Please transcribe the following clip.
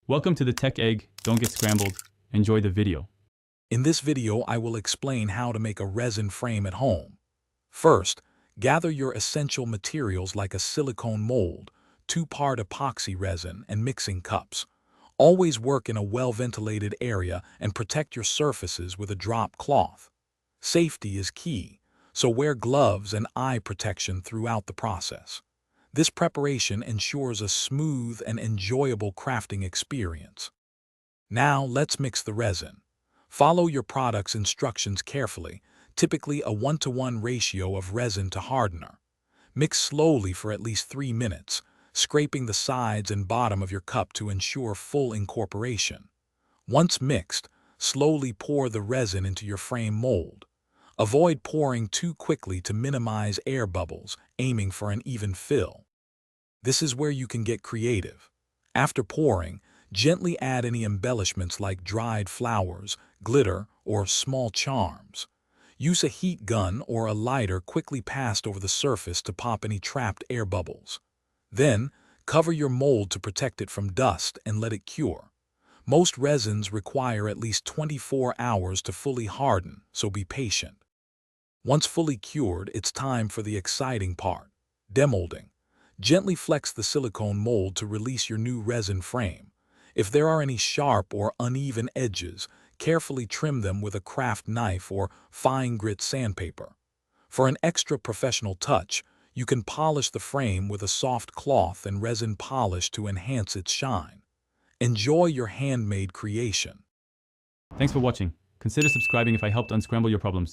Welcome to the Tech Egg. Don't get scrambled. Enjoy the video. In this video, I will explain how to make a resin frame at home. First, gather your essential materials like a silicone mold, 2-part epoxy resin, and mixing cups. Always work in a well-ventilated area and protect your surfaces with a drop cloth. Safety is key, so wear gloves and eye protection throughout the process. This preparation ensures a smooth and enjoyable crafting experience. Now let's mix the resin. Follow your product's instructions carefully, typically a 1-to-1 ratio of resin to hardener. Mix slowly for at least 3 minutes, scraping the sides and bottom of your cup to ensure full incorporation. Once mixed, slowly pour the resin into your frame mold. Avoid pouring too quickly to minimize air bubbles, aiming for an even fill. This is where you can get creative. After pouring, gently add any embellishments like dried flowers, glitter, or small charms. Use a heat gun or a lighter quickly passed over the surface to pop any trapped air bubbles. Then, cover your mold to protect it from dust and let it cure. Most resins require at least 24 hours to fully harden, so be patient. Once fully cured, it's time for the exciting part, demolding. Gently flex the silicone mold to release your new resin frame. If there are any sharp or uneven edges, carefully trim them with a craft knife or fine grit sandpaper. For an extra professional touch, you can polish the frame with a soft cloth and resin polish to enhance its shine. Enjoy your handmade creation. Thanks for watching. Consider subscribing if I helped unscramble your problems.